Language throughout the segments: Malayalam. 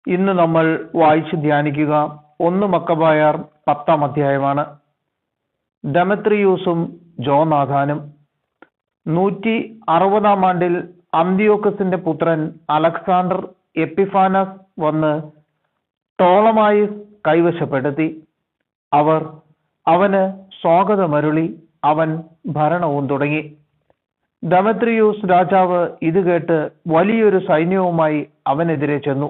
ഇന്ന് നമ്മൾ വായിച്ച് ധ്യാനിക്കുക 1 മക്കബായർ 10-ാം അധ്യായമാണ്. ദെമത്രിയൂസും ജോനാഥാനും. 160-ാം ആണ്ടിൽ അന്തിയോക്കസിന്റെ പുത്രൻ അലക്സാണ്ടർ എപ്പിഫാനസ് വന്ന് ടോളമായിസ് കൈവശപ്പെടുത്തി. അവർ അവന് സ്വാഗതമരുളി. അവൻ ഭരണവും തുടങ്ങി. ദെമത്രിയൂസ് രാജാവ് ഇത് കേട്ട് വലിയൊരു സൈന്യവുമായി അവനെതിരെ ചെന്നു.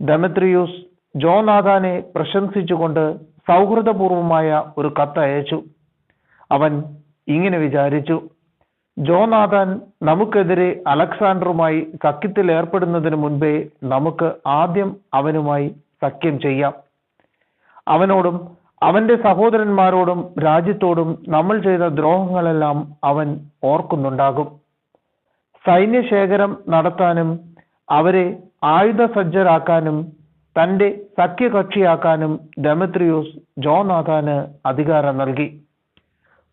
ദെമത്രിയൂസ് ജോനാഥാനെ പ്രശംസിച്ചുകൊണ്ട് സൗഹൃദപൂർവമായ ഒരു കത്ത് അയച്ചു. അവൻ ഇങ്ങനെ വിചാരിച്ചു: ജോനാഥാൻ നമുക്കെതിരെ അലക്സാണ്ടറുമായി സഖ്യത്തിൽ ഏർപ്പെടുന്നതിന് മുൻപേ നമുക്ക് ആദ്യം അവനുമായി സഖ്യം ചെയ്യാം. അവനോടും അവന്റെ സഹോദരന്മാരോടും രാജ്യത്തോടും നമ്മൾ ചെയ്ത ദ്രോഹങ്ങളെല്ലാം അവൻ ഓർക്കുന്നുണ്ടാകും. സൈന്യശേഖരം നടത്താനും അവരെ ആയുധസജ്ജരാക്കാനും തന്റെ സഖ്യകക്ഷിയാക്കാനും ദെമത്രിയൂസ് ജോനാഥാന് അധികാരം നൽകി.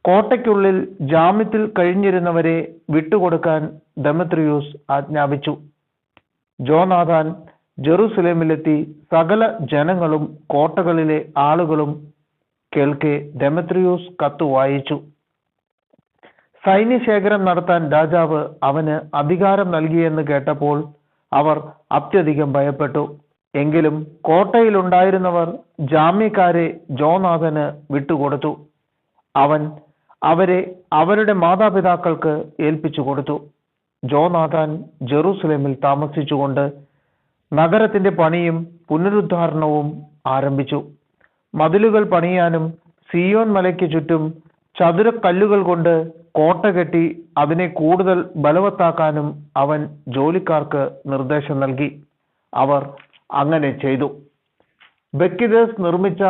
കോട്ടയ്ക്കുള്ളിൽ ജാമ്യത്തിൽ കഴിഞ്ഞിരുന്നവരെ വിട്ടുകൊടുക്കാൻ ദെമത്രിയൂസ് ആജ്ഞാപിച്ചു. ജോനാഥാൻ ജെറുസലേമിലെത്തി സകല ജനങ്ങളും കോട്ടകളിലെ ആളുകളും കേൾക്കെ ദെമത്രിയൂസ് കത്ത് വായിച്ചു. സൈന്യശേഖരം നടത്താൻ രാജാവ് അവന് അധികാരം നൽകിയെന്ന് കേട്ടപ്പോൾ അവർ അത്യധികം ഭയപ്പെട്ടു. എങ്കിലും കോട്ടയിലുണ്ടായിരുന്നവർ ജാമ്യക്കാരെ ജോനാഥന് വിട്ടുകൊടുത്തു. അവൻ അവരെ അവരുടെ മാതാപിതാക്കൾക്ക് ഏൽപ്പിച്ചു കൊടുത്തു. ജോനാഥാൻ ജെറുസലേമിൽ താമസിച്ചുകൊണ്ട് നഗരത്തിന്റെ പണിയും പുനരുദ്ധാരണവും ആരംഭിച്ചു. മതിലുകൾ പണിയാനും സിയോൻ മലയ്ക്ക് ചുറ്റും ചതുരക്കല്ലുകൾ കൊണ്ട് കോട്ട കെട്ടി അതിനെ കൂടുതൽ ബലവത്താക്കാനും അവൻ ജോലിക്കാർക്ക് നിർദ്ദേശം നൽകി. അവർ അങ്ങനെ ചെയ്തു. ബെക്കിദേസ് നിർമ്മിച്ച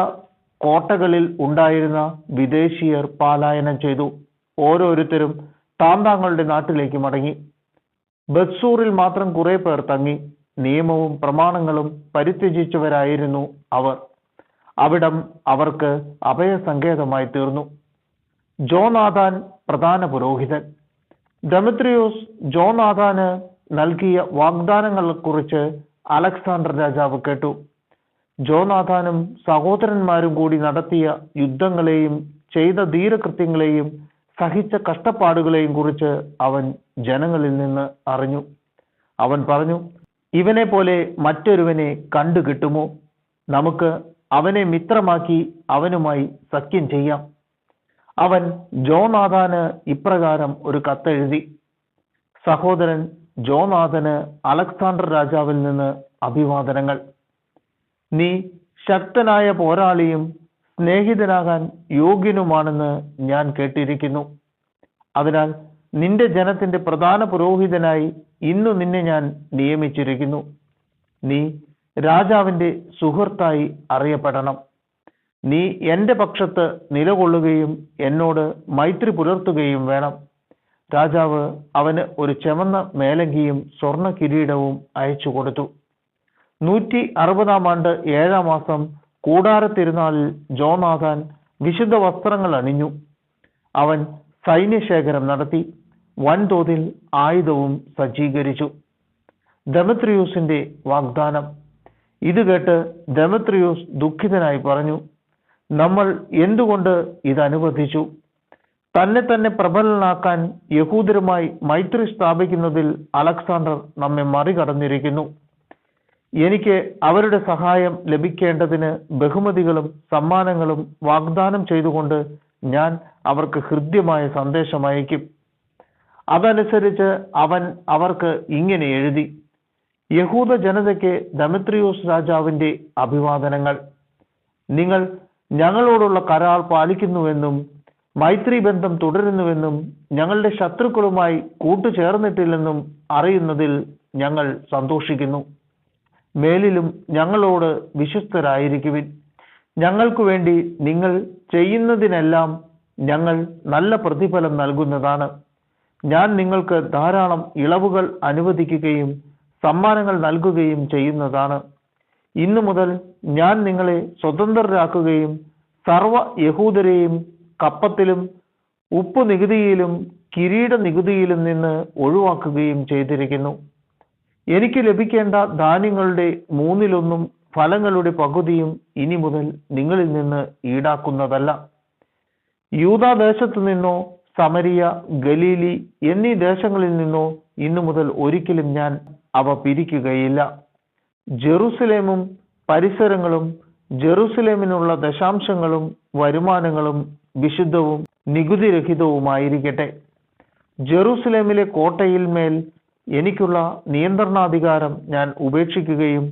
കോട്ടകളിൽ ഉണ്ടായിരുന്ന വിദേശീയർ പലായനം ചെയ്തു. ഓരോരുത്തരും താന്താങ്ങളുടെ നാട്ടിലേക്ക് മടങ്ങി. ബത്സൂറിൽ മാത്രം കുറെ പേർ തങ്ങി. നിയമവും പ്രമാണങ്ങളും പരിത്യജിച്ചവരായിരുന്നു അവർ. അവിടം അവർക്ക് അഭയസങ്കേതമായി തീർന്നു. ജോനാഥാൻ പ്രധാന പുരോഹിതൻ. ദെമത്രിയൂസ് ജോനാഥാന് നൽകിയ വാഗ്ദാനങ്ങളെക്കുറിച്ച് അലക്സാണ്ടർ രാജാവ് കേട്ടു. ജോനാഥാനും സഹോദരന്മാരും കൂടി നടത്തിയ യുദ്ധങ്ങളെയും ചെയ്ത ധീരകൃത്യങ്ങളെയും സഹിച്ച കഷ്ടപ്പാടുകളെയും കുറിച്ച് അവൻ ജനങ്ങളിൽ നിന്ന് അറിഞ്ഞു. അവൻ പറഞ്ഞു: ഇവനെ പോലെ മറ്റൊരുവനെ കണ്ടു കിട്ടുമോ? നമുക്ക് അവനെ മിത്രമാക്കി അവനുമായി സഖ്യം ചെയ്യാം. അവൻ ജോനാഥാന് ഇപ്രകാരം ഒരു കത്തെഴുതി: സഹോദരൻ ജോനാഥന് അലക്സാണ്ടർ രാജാവിൽ നിന്ന് അഭിവാദനങ്ങൾ. നീ ശക്തനായ പോരാളിയും സ്നേഹിതനാകാൻ യോഗ്യനുമാണെന്ന് ഞാൻ കേട്ടിരിക്കുന്നു. അതിനാൽ നിന്റെ ജനത്തിന്റെ പ്രധാന പുരോഹിതനായി ഇന്നു നിന്നെ ഞാൻ നിയമിച്ചിരിക്കുന്നു. നീ രാജാവിന്റെ സുഹൃത്തായി അറിയപ്പെടണം. നീ എൻ്റെ പക്ഷത്ത് നിലകൊള്ളുകയും എന്നോട് മൈത്രി പുലർത്തുകയും വേണം. രാജാവ് അവന് ഒരു ചെമന്ന മേലങ്കിയും സ്വർണ്ണ കിരീടവും അയച്ചു കൊടുത്തു. 160-ാം ആണ്ട് 7-ാം മാസം കൂടാരത്തിരുനാളിൽ ജോനാഥാൻ വിശുദ്ധ വസ്ത്രങ്ങൾ അണിഞ്ഞു. അവൻ സൈന്യശേഖരം നടത്തി. വൻതോതിൽ ആയുധവും സജ്ജീകരിച്ചു. ദെമത്രിയൂസിന്റെ വാഗ്ദാനം. ഇത് കേട്ട് ദെമത്രിയൂസ് ദുഃഖിതനായി പറഞ്ഞു: നമ്മൾ എന്തുകൊണ്ട് ഇത് അനുവദിച്ചു? തന്നെ പ്രബലനാക്കാൻ യഹൂദരുമായി മൈത്രി സ്ഥാപിക്കുന്നതിൽ അലക്സാണ്ടർ നമ്മെ മറികടന്നിരിക്കുന്നു. എനിക്ക് അവരുടെ സഹായം ലഭിക്കേണ്ടതിന് ബഹുമതികളും സമ്മാനങ്ങളും വാഗ്ദാനം ചെയ്തുകൊണ്ട് ഞാൻ അവർക്ക് ഹൃദ്യമായ സന്ദേശം അയക്കും. അതനുസരിച്ച് അവൻ അവർക്ക് ഇങ്ങനെ എഴുതി: യഹൂദ ജനതയ്ക്ക് ദെമത്രിയൂസ് രാജാവിന്റെ അഭിവാദനങ്ങൾ. നിങ്ങൾ ഞങ്ങളോടുള്ള കരാർ പാലിക്കുന്നുവെന്നും മൈത്രി ബന്ധം തുടരുന്നുവെന്നും ഞങ്ങളുടെ ശത്രുക്കളുമായി കൂട്ടുചേർന്നിട്ടില്ലെന്നും അറിയുന്നതിൽ ഞങ്ങൾ സന്തോഷിക്കുന്നു. മേലിലും ഞങ്ങളോട് വിശ്വസ്തരായിരിക്കുവിൻ. ഞങ്ങൾക്കു വേണ്ടി നിങ്ങൾ ചെയ്യുന്നതിനെല്ലാം ഞങ്ങൾ നല്ല പ്രതിഫലം നൽകുന്നതാണ്. ഞാൻ നിങ്ങൾക്ക് ധാരാളം ഇളവുകൾ അനുവദിക്കുകയും സമ്മാനങ്ങൾ നൽകുകയും ചെയ്യുന്നതാണ്. ഇന്നു മുതൽ ഞാൻ നിങ്ങളെ സ്വതന്ത്രരാക്കുകയും സർവ യഹൂദരെയും കപ്പത്തിലും ഉപ്പു നികുതിയിലും കിരീട നികുതിയിലും നിന്ന് ഒഴിവാക്കുകയും ചെയ്തിരിക്കുന്നു. എനിക്ക് ലഭിക്കേണ്ട ധാന്യങ്ങളുടെ 1/3 ഫലങ്ങളുടെ പകുതിയും ഇനി മുതൽ നിങ്ങളിൽ നിന്ന് ഈടാക്കുന്നതല്ല. യൂദാദേശത്തു നിന്നോ സമരിയ, ഗലീലി എന്നീ ദേശങ്ങളിൽ നിന്നോ ഇന്നു മുതൽ ഒരിക്കലും ഞാൻ അവ പിരിക്കുകയില്ല. ജെറുസലേമും പരിസരങ്ങളും ജെറുസലേമിനുള്ള ദശാംശങ്ങളും വരുമാനങ്ങളും വിശുദ്ധവും നികുതിരഹിതവുമായിരിക്കട്ടെ. ജെറുസലേമിലെ കോട്ടയിൽ മേൽ എനിക്കുള്ള നിയന്ത്രണാധികാരം ഞാൻ ഉപേക്ഷിക്കുകയും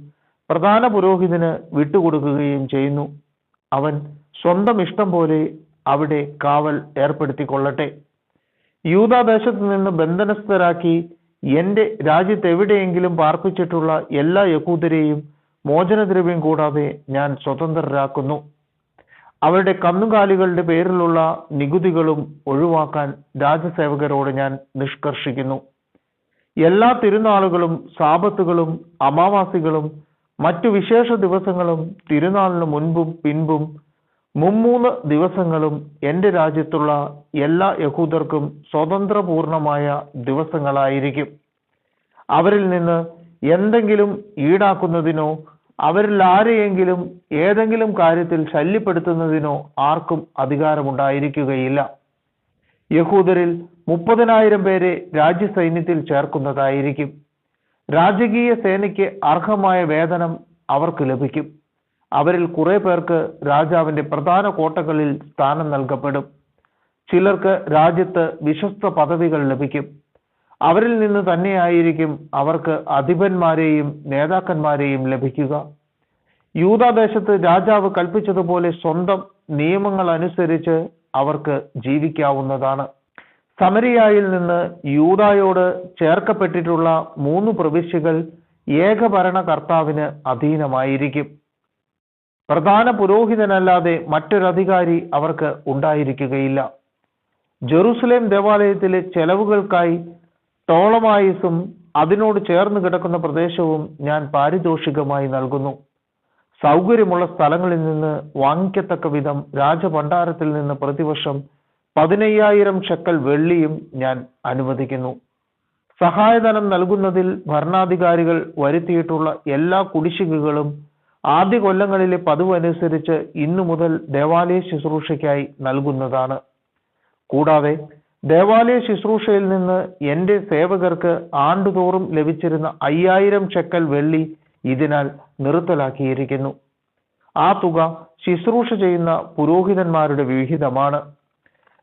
പ്രധാന പുരോഹിതന് വിട്ടുകൊടുക്കുകയും ചെയ്യുന്നു. അവൻ സ്വന്തം ഇഷ്ടം പോലെ അവിടെ കാവൽ ഏർപ്പെടുത്തിക്കൊള്ളട്ടെ. യൂദാദേശത്തു നിന്ന് ബന്ധനസ്ഥരാക്കി എന്റെ രാജ്യത്ത് എവിടെയെങ്കിലും പാർപ്പിച്ചിട്ടുള്ള എല്ലാ യഹൂദരെയും മോചനദ്രവ്യം കൂടാതെ ഞാൻ സ്വതന്ത്രരാക്കുന്നു. അവരുടെ കന്നുകാലികളുടെ പേരിലുള്ള നികുതികളും ഒഴിവാക്കാൻ രാജസേവകരോട് ഞാൻ നിഷ്കർഷിക്കുന്നു. എല്ലാ തിരുനാളുകളും സാബത്തുകളും അമാവാസികളും മറ്റു വിശേഷ ദിവസങ്ങളും തിരുനാളിന് മുൻപും പിൻപും 3 ദിവസങ്ങളും എന്റെ രാജ്യത്തുള്ള എല്ലാ യഹൂദർക്കും സ്വതന്ത്രപൂർണമായ ദിവസങ്ങളായിരിക്കും. അവരിൽ നിന്ന് എന്തെങ്കിലും ഈടാക്കുന്നതിനോ അവരിൽ ആരെയെങ്കിലും ഏതെങ്കിലും കാര്യത്തിൽ ശല്യപ്പെടുത്തുന്നതിനോ ആർക്കും അധികാരമുണ്ടായിരിക്കുകയില്ല. യഹൂദരിൽ 30,000 പേരെ രാജ്യസൈന്യത്തിൽ ചേർക്കുന്നതായിരിക്കും. രാജകീയ സേനയ്ക്ക് അർഹമായ വേതനം അവർക്ക് ലഭിക്കും. അവരിൽ കുറെ പേർക്ക് രാജാവിന്റെ പ്രധാന കോട്ടകളിൽ സ്ഥാനം നൽകപ്പെടും. ചിലർക്ക് രാജ്യത്ത് വിശ്വസ്ത പദവികൾ ലഭിക്കും. അവരിൽ നിന്ന് തന്നെയായിരിക്കും അവർക്ക് അധിപന്മാരെയും നേതാക്കന്മാരെയും ലഭിക്കുക. യൂദാദേശത്ത് രാജാവ് കൽപ്പിച്ചതുപോലെ സ്വന്തം നിയമങ്ങൾ അനുസരിച്ച് അവർക്ക് ജീവിക്കാവുന്നതാണ്. സമരിയായിൽ നിന്ന് യൂദായോട് ചേർക്കപ്പെട്ടിട്ടുള്ള 3 പ്രവിശ്യകൾ ഏകഭരണ കർത്താവിന് അധീനമായിരിക്കും. പ്രധാന പുരോഹിതനല്ലാതെ മറ്റൊരധികാരി അവർക്ക് ഉണ്ടായിരിക്കുകയില്ല. ജെറുസലേം ദേവാലയത്തിലെ ചെലവുകൾക്കായി ടോളമായിസും അതിനോട് ചേർന്ന് കിടക്കുന്ന പ്രദേശവും ഞാൻ പാരിതോഷികമായി നൽകുന്നു. സൗകര്യമുള്ള സ്ഥലങ്ങളിൽ നിന്ന് വാങ്ങിക്കത്തക്ക വിധം രാജഭണ്ഡാരത്തിൽ നിന്ന് പ്രതിവർഷം 15,000 ഷെക്കൽ വെള്ളിയും ഞാൻ അനുവദിക്കുന്നു. സഹായധനം നൽകുന്നതിൽ ഭരണാധികാരികൾ വരുത്തിയിട്ടുള്ള എല്ലാ കുടിശ്ശികകളും ആദ്യ കൊല്ലങ്ങളിലെ പതിവ് അനുസരിച്ച് ഇന്നു മുതൽ ദേവാലയ ശുശ്രൂഷയ്ക്കായി നൽകുന്നതാണ്. കൂടാതെ ദേവാലയ ശുശ്രൂഷയിൽ നിന്ന് എന്റെ സേവകർക്ക് ആണ്ടുതോറും ലഭിച്ചിരുന്ന 5,000 ഷെക്കൽ വെള്ളി ഇതിനാൽ നിർത്തലാക്കിയിരിക്കുന്നു. ആ തുക ശുശ്രൂഷ ചെയ്യുന്ന പുരോഹിതന്മാരുടെ വിഹിതമാണ്.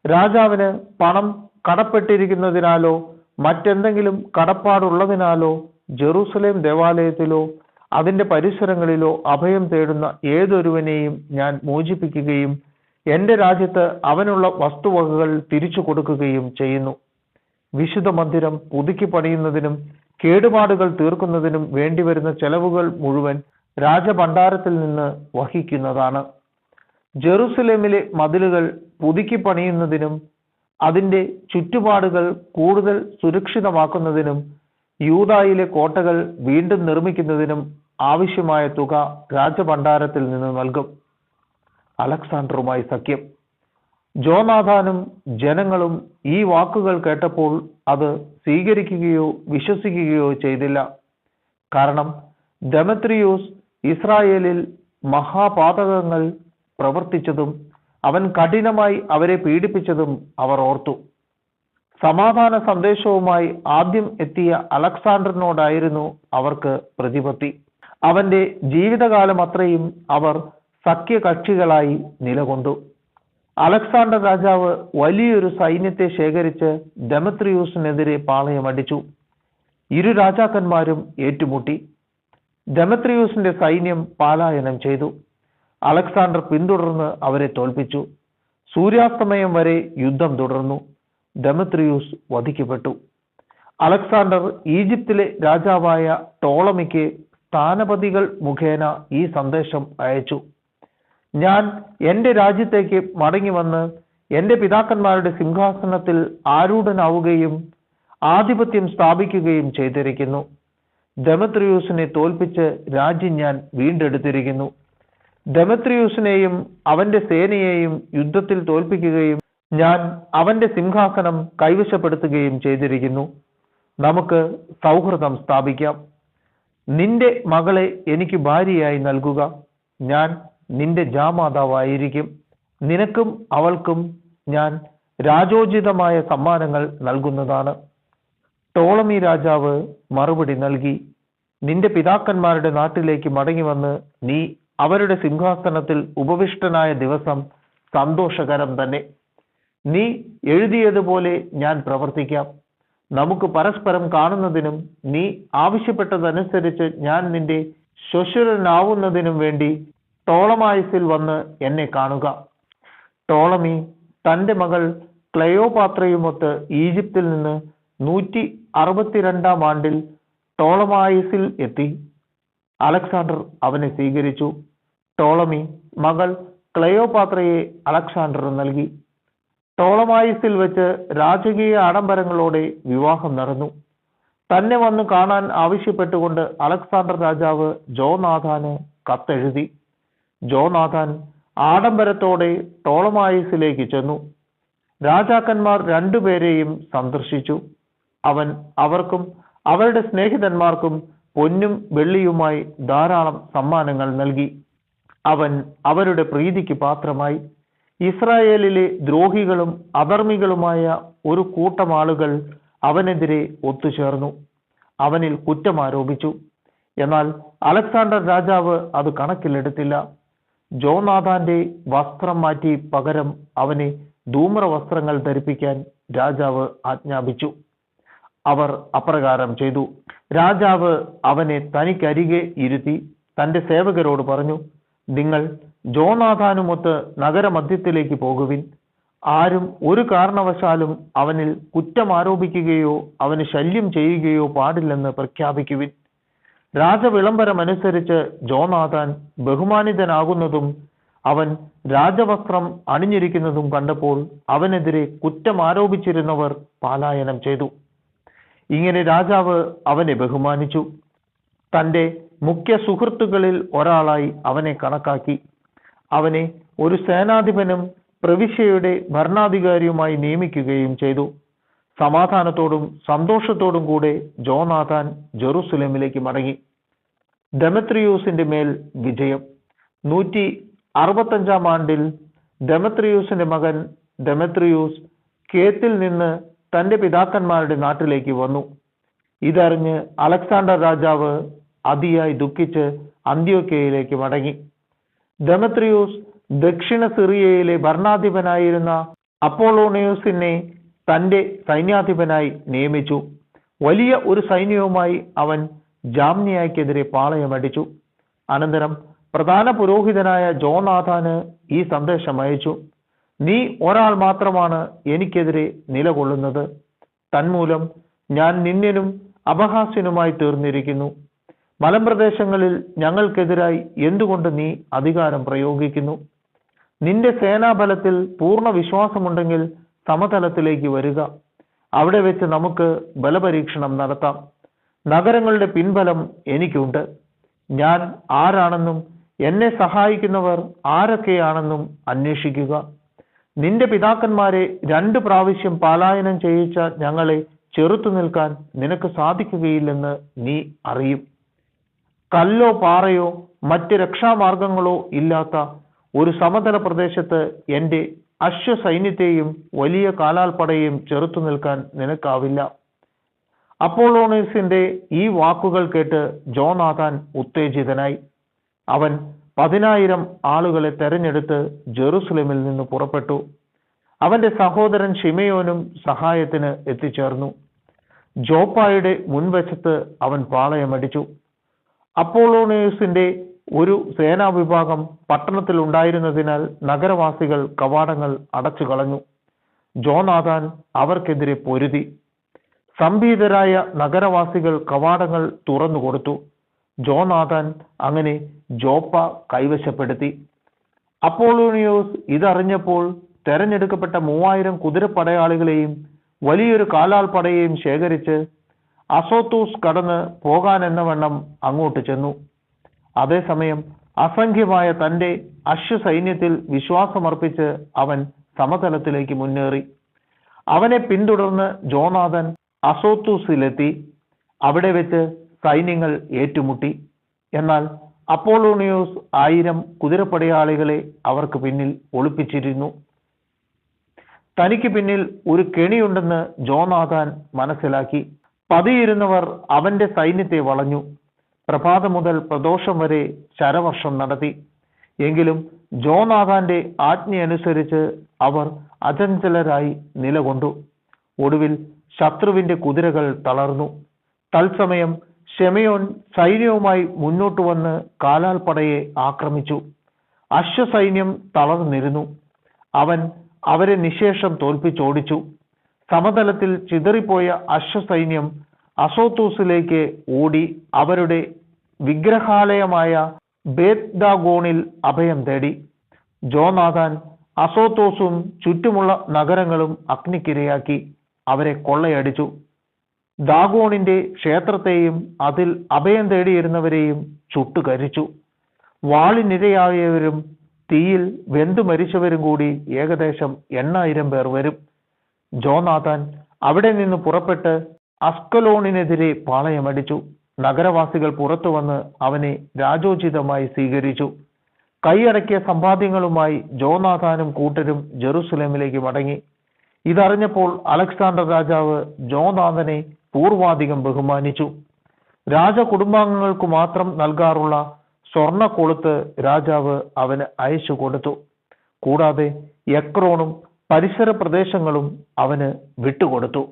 രാജാവിന് പണം കടപ്പെട്ടിരിക്കുന്നതിനാലോ മറ്റെന്തെങ്കിലും കടപ്പാടുള്ളതിനാലോ ജെറുസലേം ദേവാലയത്തിലോ അതിന്റെ പരിസരങ്ങളിലോ അഭയം തേടുന്ന ഏതൊരുവനെയും ഞാൻ മോചിപ്പിക്കുകയും എന്റെ രാജ്യത്ത് അവനുള്ള വസ്തുവകകൾ തിരിച്ചു കൊടുക്കുകയും ചെയ്യുന്നു. വിശുദ്ധ മന്ദിരം പുതുക്കി പണിയുന്നതിനും കേടുപാടുകൾ തീർക്കുന്നതിനും വേണ്ടിവരുന്ന ചെലവുകൾ മുഴുവൻ രാജഭണ്ഡാരത്തിൽ നിന്ന് വഹിക്കുന്നതാണ്. ജെറുസലേമിലെ മതിലുകൾ പുതുക്കി പണിയുന്നതിനും അതിന്റെ ചുറ്റുപാടുകൾ കൂടുതൽ സുരക്ഷിതമാക്കുന്നതിനും യൂദായിലെ കോട്ടകൾ വീണ്ടും നിർമ്മിക്കുന്നതിനും ആവശ്യമായ തുക രാജഭണ്ഡാരത്തിൽ നിന്ന് നൽകും. അലക്സാണ്ടറുമായി സഖ്യം. ജോനാഥാനും ജനങ്ങളും ഈ വാക്കുകൾ കേട്ടപ്പോൾ അത് സ്വീകരിക്കുകയോ വിശ്വസിക്കുകയോ ചെയ്തില്ല. കാരണം ദെമത്രിയൂസ് ഇസ്രായേലിൽ മഹാപാതകങ്ങൾ പ്രവർത്തിച്ചതും അവൻ കഠിനമായി അവരെ പീഡിപ്പിച്ചതും അവർ ഓർത്തു. സമാധാന സന്ദേശവുമായി ആദ്യം എത്തിയ അലക്സാണ്ടറിനോടായിരുന്നു അവർക്ക് പ്രതിപത്തി. അവന്റെ ജീവിതകാലം അത്രയും അവർ സഖ്യകക്ഷികളായി നിലകൊണ്ടു. അലക്സാണ്ടർ രാജാവ് വലിയൊരു സൈന്യത്തെ ശേഖരിച്ച് ദെമത്രിയൂസിനെതിരെ പാളയമടിച്ചു. ഇരു രാജാക്കന്മാരും ഏറ്റുമുട്ടി. ദെമത്രിയൂസിന്റെ സൈന്യം പലായനം ചെയ്തു. അലക്സാണ്ടർ പിന്തുടർന്ന് അവരെ തോൽപ്പിച്ചു. സൂര്യാസ്തമയം വരെ യുദ്ധം തുടർന്നു. ദെമത്രിയൂസ് വധിക്കപ്പെട്ടു. അലക്സാണ്ടർ ഈജിപ്തിലെ രാജാവായ ടോളമിക്ക് സ്ഥാനപതികൾ മുഖേന ഈ സന്ദേശം അയച്ചു: ഞാൻ എന്റെ രാജ്യത്തേക്ക് മടങ്ങി വന്ന് എന്റെ പിതാക്കന്മാരുടെ സിംഹാസനത്തിൽ ആരൂഢനാവുകയും ആധിപത്യം സ്ഥാപിക്കുകയും ചെയ്തിരിക്കുന്നു. ദെമത്രിയൂസിനെ തോൽപ്പിച്ച് രാജ്യം ഞാൻ വീണ്ടെടുത്തിരിക്കുന്നു. ദെമത്രിയൂസിനെയും അവന്റെ സേനയെയും യുദ്ധത്തിൽ തോൽപ്പിക്കുകയും ഞാൻ അവന്റെ സിംഹാസനം കൈവശപ്പെടുത്തുകയും ചെയ്തിരിക്കുന്നു. നമുക്ക് സൗഹൃദം സ്ഥാപിക്കാം. നിന്റെ മകളെ എനിക്ക് ഭാര്യയായി നൽകുക, ഞാൻ നിന്റെ ജാമാതാവായിരിക്കും. നിനക്കും അവൾക്കും ഞാൻ രാജോചിതമായ സമ്മാനങ്ങൾ നൽകുന്നതാണ്. ടോളമി രാജാവ് മറുപടി നൽകി, നിന്റെ പിതാക്കന്മാരുടെ നാട്ടിലേക്ക് മടങ്ങി വന്ന് നീ അവരുടെ സിംഹാസനത്തിൽ ഉപവിഷ്ടനായ ദിവസം സന്തോഷകരം തന്നെ. നീ എഴുതിയതുപോലെ ഞാൻ പ്രവർത്തിക്കാം. നമുക്ക് പരസ്പരം കാണുന്നതിനും നീ ആവശ്യപ്പെട്ടതനുസരിച്ച് ഞാൻ നിന്റെ ശ്വശുരനാവുന്നതിനും വേണ്ടി ടോളമായിസിൽ വന്ന് എന്നെ കാണുക. ടോളമി തന്റെ മകൾ ക്ലെയോപാത്രയുമൊത്ത് ഈജിപ്തിൽ നിന്ന് 162 ആണ്ടിൽ ടോളമായിസിൽ എത്തി. അലക്സാണ്ടർ അവനെ സ്വീകരിച്ചു. ടോളമി മകൾ ക്ലെയോപാത്രയെ അലക്സാണ്ടർ നൽകി. ടോളമായിസിൽ വെച്ച് രാജകീയ ആഡംബരങ്ങളോടെ വിവാഹം നടന്നു. തന്നെ വന്ന് കാണാൻ ആവശ്യപ്പെട്ടുകൊണ്ട് അലക്സാണ്ടർ രാജാവ് ജോനാഥാന് കത്തെഴുതി. ജോനാഥാൻ ആഡംബരത്തോടെ ടോളമായിസിലേക്ക് ചെന്നു. രാജാക്കന്മാർ രണ്ടുപേരെയും സന്ദർശിച്ചു. അവൻ അവർക്കും അവരുടെ സ്നേഹിതന്മാർക്കും പൊന്നും വെള്ളിയുമായി ധാരാളം സമ്മാനങ്ങൾ നൽകി. അവൻ അവരുടെ പ്രീതിക്ക് പാത്രമായി. ഇസ്രായേലിലെ ദ്രോഹികളും അധർമ്മികളുമായ ഒരു കൂട്ടം ആളുകൾ അവനെതിരെ ഒത്തുചേർന്നു അവനിൽ കുറ്റമാരോപിച്ചു. എന്നാൽ അലക്സാണ്ടർ രാജാവ് അത് കണക്കിലെടുത്തില്ല. ജോനാഥാന്റെ വസ്ത്രം മാറ്റി പകരം അവനെ ധൂമ്ര വസ്ത്രങ്ങൾ ധരിപ്പിക്കാൻ രാജാവ് ആജ്ഞാപിച്ചു. അവർ അപ്രകാരം ചെയ്തു. രാജാവ് അവനെ തനിക്കരികെ ഇരുത്തി തന്റെ സേവകരോട് പറഞ്ഞു, നിങ്ങൾ ജോനാഥാനുമൊത്ത് നഗരമധ്യത്തിലേക്ക് പോകുവിൻ. ആരും ഒരു കാരണവശാലും അവനിൽ കുറ്റം ആരോപിക്കുകയോ അവന് ശല്യം ചെയ്യുകയോ പാടില്ലെന്ന് പ്രഖ്യാപിക്കുവിൻ. രാജവിളംബരമനുസരിച്ച് ജോനാഥാൻ ബഹുമാനിതനാകുന്നതും അവൻ രാജവസ്ത്രം അണിഞ്ഞിരിക്കുന്നതും കണ്ടപ്പോൾ അവനെതിരെ കുറ്റം ആരോപിച്ചിരുന്നവർ പലായനം ചെയ്തു. ഇങ്ങനെ രാജാവ് അവനെ ബഹുമാനിച്ചു. തന്റെ മുഖ്യ സുഹൃത്തുക്കളിൽ ഒരാളായി അവനെ കണക്കാക്കി. അവനെ ഒരു സേനാധിപനും പ്രവിശ്യയുടെ ഭരണാധികാരിയുമായി നിയമിക്കുകയും ചെയ്തു. സമാധാനത്തോടും സന്തോഷത്തോടും കൂടെ ജോനാഥാൻ ജെറുസലേമിലേക്ക് മടങ്ങി. ദെമത്രിയൂസിന്റെ മേൽ വിജയം. 165 ആണ്ടിൽ ദെമത്രിയൂസിന്റെ മകൻ ദെമത്രിയൂസ് കേത്തിൽ നിന്ന് തന്റെ പിതാക്കന്മാരുടെ നാട്ടിലേക്ക് വന്നു. ഇതറിഞ്ഞ് അലക്സാണ്ടർ രാജാവ് അതിയായി ദുഃഖിച്ച് അന്ത്യോക്യയിലേക്ക് മടങ്ങി. ദെമത്രിയൂസ് ദക്ഷിണ സിറിയയിലെ ഭരണാധിപനായിരുന്ന അപ്പോളോണിയോസിനെ തന്റെ സൈന്യാധിപനായി നിയമിച്ചു. വലിയ ഒരു സൈന്യവുമായി അവൻ ജാമ്നിയായ്ക്കെതിരെ പാളയമടിച്ചു. അനന്തരം പ്രധാന പുരോഹിതനായ ജോനാഥാന് ഈ സന്ദേശം അയച്ചു: നീ ഒരാൾ മാത്രമാണ് എനിക്കെതിരെ നിലകൊള്ളുന്നത്. തന്മൂലം ഞാൻ നിന്ദ്യനും അപഹാസ്യനുമായി തീർന്നിരിക്കുന്നു. മലമ്പ്രദേശങ്ങളിൽ ഞങ്ങൾക്കെതിരായി എന്തുകൊണ്ട് നീ അധികാരം പ്രയോഗിക്കുന്നു? നിന്റെ സേനാബലത്തിൽ പൂർണ്ണ വിശ്വാസമുണ്ടെങ്കിൽ സമതലത്തിലേക്ക് വരിക. അവിടെ വെച്ച് നമുക്ക് ബലപരീക്ഷണം നടത്താം. നഗരങ്ങളുടെ പിൻബലം എനിക്കുണ്ട്. ഞാൻ ആരാണെന്നും എന്നെ സഹായിക്കുന്നവർ ആരൊക്കെയാണെന്നും അന്വേഷിക്കുക. നിന്റെ പിതാക്കന്മാരെ 2 പ്രാവശ്യം പലായനം ചെയ്യിച്ച ഞങ്ങളെ ചെറുത്തു നിൽക്കാൻ നിനക്ക് സാധിക്കുകയില്ലെന്ന് നീ അറിയും. കല്ലോ പാറയോ മറ്റ് രക്ഷാമാർഗങ്ങളോ ഇല്ലാത്ത ഒരു സമതല പ്രദേശത്ത് എൻ്റെ അശ്വസൈന്യത്തെയും വലിയ കാലാൽപ്പടയെയും ചെറുത്തു നിൽക്കാൻ നിനക്കാവില്ല. അപ്പോളോണിയസിന്റെ ഈ വാക്കുകൾ കേട്ട് ജോനാഥാൻ ഉത്തേജിതനായി. അവൻ 10,000 ആളുകളെ തെരഞ്ഞെടുത്ത് ജെറുസലേമിൽ നിന്ന് പുറപ്പെട്ടു. അവന്റെ സഹോദരൻ ഷിമയോനും സഹായത്തിന് എത്തിച്ചേർന്നു. ജോപ്പായുടെ മുൻവശത്ത് അവൻ പാളയമടിച്ചു. അപ്പോളോണിയസിന്റെ ഒരു സേനാവിഭാഗം പട്ടണത്തിൽ ഉണ്ടായിരുന്നതിനാൽ നഗരവാസികൾ കവാടങ്ങൾ അടച്ചു കളഞ്ഞു. ജോനാഥാൻ അവർക്കെതിരെ പൊരുതി. സംഭീതരായ നഗരവാസികൾ കവാടങ്ങൾ തുറന്നു കൊടുത്തു. ജോനാഥാൻ അങ്ങനെ ജോപ്പ കൈവശപ്പെടുത്തി. അപ്പോളോണിയോസ് ഇതറിഞ്ഞപ്പോൾ തെരഞ്ഞെടുക്കപ്പെട്ട 3000 കുതിരപ്പടയാളികളെയും വലിയൊരു കാലാൾപ്പടയെയും ശേഖരിച്ച് അസോത്തൂസ് കടന്ന് പോകാനെന്നവണ്ണം അങ്ങോട്ട് ചെന്നു. അതേസമയം അസംഖ്യമായ തന്റെ അശ്വസൈന്യത്തിൽ വിശ്വാസമർപ്പിച്ച് അവൻ സമതലത്തിലേക്ക് മുന്നേറി. അവനെ പിന്തുടർന്ന് ജോനാഥാൻ അസോത്തൂസിലെത്തി. അവിടെ വെച്ച് സൈന്യങ്ങൾ ഏറ്റുമുട്ടി. എന്നാൽ അപ്പോളോണിയോസ് 1000 കുതിരപ്പടയാളികളെ അവർക്ക് പിന്നിൽ ഒളിപ്പിച്ചിരുന്നു. തനിക്ക് പിന്നിൽ ഒരു കെണിയുണ്ടെന്ന് ജോനാഥാൻ മനസ്സിലാക്കി. പതിയിരുന്നവർ അവന്റെ സൈന്യത്തെ വളഞ്ഞു. പ്രഭാതം മുതൽ പ്രദോഷം വരെ ശരവർഷം നടത്തി. എങ്കിലും ജോനാഥാന്റെ ആജ്ഞയനുസരിച്ച് അവർ അചഞ്ചലരായി നിലകൊണ്ടു. ഒടുവിൽ ശത്രുവിന്റെ കുതിരകൾ തളർന്നു. തത്സമയം ശെമയോൻ സൈന്യവുമായി മുന്നോട്ട് വന്ന് കാലാൽപ്പടയെ ആക്രമിച്ചു. അശ്വസൈന്യം തളർന്നിരുന്നു. അവൻ അവരെ നിശേഷം തോൽപ്പിച്ചോടിച്ചു. സമതലത്തിൽ ചിതറിപ്പോയ അശ്വസൈന്യം അസോത്തൂസിലേക്ക് ഓടി അവരുടെ വിഗ്രഹാലയമായ ബേത്ദാഗോണിൽ അഭയം തേടി. ജോനാഥാൻ അസോത്തോസും ചുറ്റുമുള്ള നഗരങ്ങളും അഗ്നിക്കിരയാക്കി അവരെ കൊള്ളയടിച്ചു. ദാഗോണിന്റെ ക്ഷേത്രത്തെയും അതിൽ അഭയം തേടിയിരുന്നവരെയും ചുട്ടുകരിച്ചു. വാളിനിരയായവരും തീയിൽ വെന്തു മരിച്ചവരും കൂടി ഏകദേശം 8000 പേർ വരും. ജോനാഥാൻ അവിടെ നിന്ന് പുറപ്പെട്ട് അസ്കലോണിനെതിരെ പാളയമടിച്ചു. നഗരവാസികൾ പുറത്തു വന്ന് അവനെ രാജോചിതമായി സ്വീകരിച്ചു. കൈയടക്കിയ സമ്പാദ്യങ്ങളുമായി ജോനാഥാനും കൂട്ടരും ജെറുസലേമിലേക്ക് മടങ്ങി. ഇതറിഞ്ഞപ്പോൾ അലക്സാണ്ടർ രാജാവ് ജോനാഥനെ പൂർവാധികം ബഹുമാനിച്ചു. രാജകുടുംബാംഗങ്ങൾക്ക് മാത്രം നൽകാറുള്ള സ്വർണ്ണ കൊളുത്ത് രാജാവ് അവന് അയച്ചു കൊടുത്തു. കൂടാതെ എക്രോണും പരിസര പ്രദേശങ്ങളും അവന് വിട്ടുകൊടുത്തു.